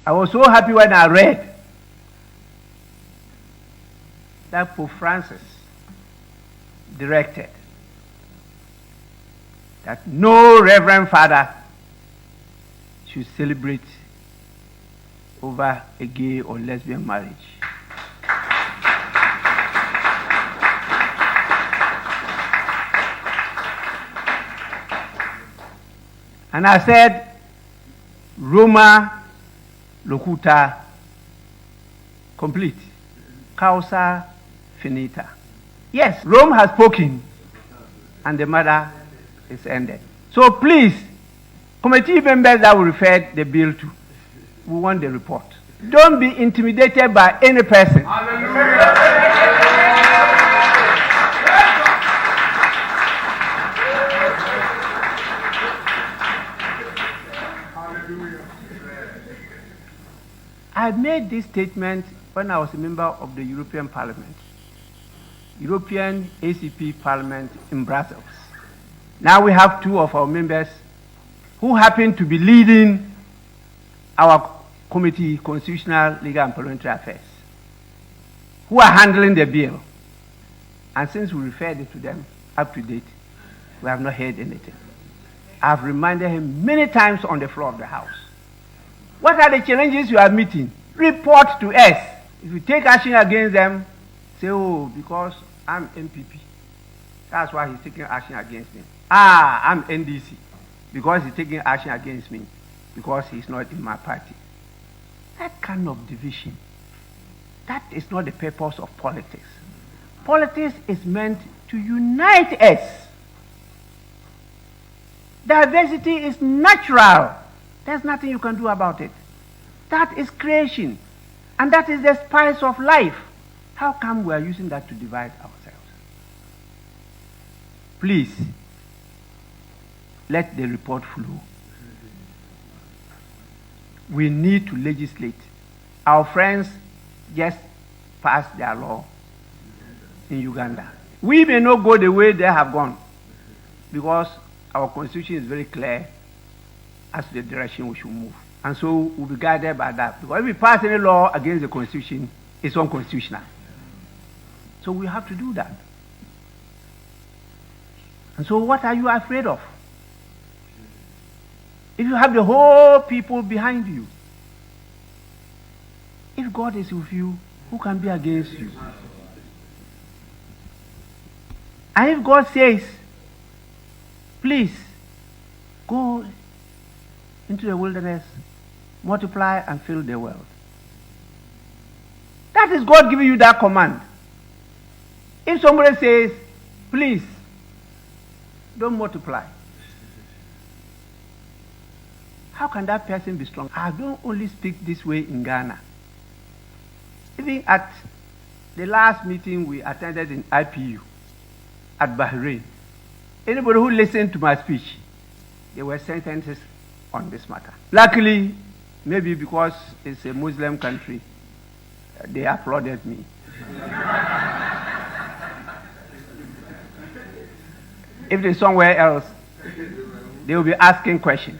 I was so happy when I read that Pope Francis directed that no Reverend Father should celebrate over a gay or lesbian marriage. And I said, Roma locuta complete, causa finita. Yes, Rome has spoken, and the matter is ended. So please, committee members that will refer the bill to, we want the report. Don't be intimidated by any person. I made this statement when I was a member of the European Parliament, European ACP Parliament in Brussels. Now we have two of our members who happen to be leading our committee, Constitutional, Legal and Parliamentary Affairs, who are handling the bill. And since we referred it to them up to date, we have not heard anything. I've reminded him many times on the floor of the House. What are the challenges you are meeting? Report to us. If you take action against them, say, oh, because I'm MPP. That's why he's taking action against me. I'm NDC. Because he's taking action against me. Because he's not in my party. That kind of division, that is not the purpose of politics. Politics is meant to unite us. Diversity is natural. There's nothing you can do about it. That is creation. And that is the spice of life. How come we are using that to divide ourselves? Please, let the report flow. We need to legislate. Our friends just passed their law in Uganda. We may not go the way they have gone because our constitution is very clear as to the direction we should move. And so we'll be guided by that. Because if we pass any law against the constitution, it's unconstitutional. So we have to do that. And so what are you afraid of? If you have the whole people behind you, if God is with you, who can be against you? And if God says, please, go into the wilderness, multiply and fill the world. That is God giving you that command. If somebody says, please, don't multiply, how can that person be strong? I don't only speak this way in Ghana. Even at the last meeting we attended in IPU at Bahrain, anybody who listened to my speech, there were sentences on this matter. Luckily, maybe because it's a Muslim country, they applauded me. If it's somewhere else, they will be asking questions.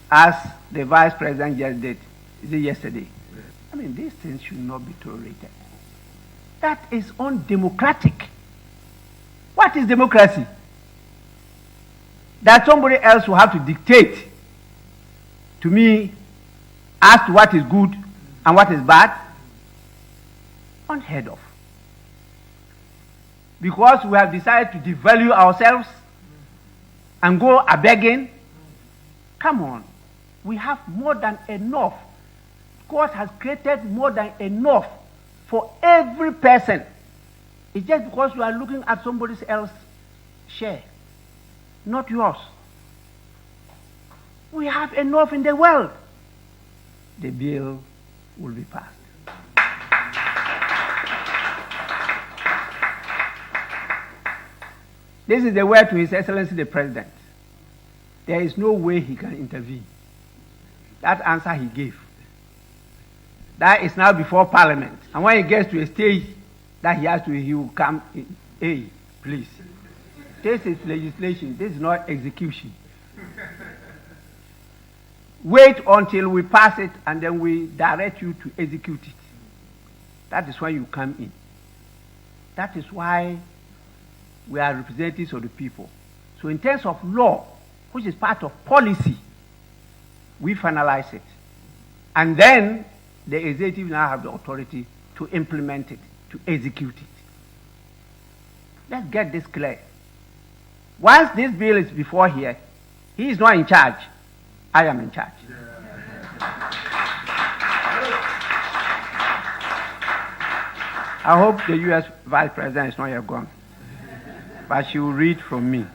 As the vice president just did, is it yesterday? I mean, these things should not be tolerated. That is undemocratic. What is democracy? That somebody else will have to dictate to me as to what is good and what is bad? Unheard of. Because we have decided to devalue ourselves and go a-begging. Come on. We have more than enough. God has created more than enough for every person. It's just because you are looking at somebody else's share, not yours. We have enough in the world. The bill will be passed. This is the word to His Excellency the President. There is no way he can intervene. That answer he gave. That is now before Parliament. And when he gets to a stage that he will come in. Hey, please. This is legislation. This is not execution. wait until we pass it and then we direct you to execute it. That is when you come in. That is why we are representatives of the people. So in terms of law, which is part of policy, we finalize it. And then the executive now have the authority to implement it, to execute it. Let's get this clear. Once this bill is before here, he is not in charge. I am in charge. I hope the U.S. Vice President is not yet gone, but she will read from me.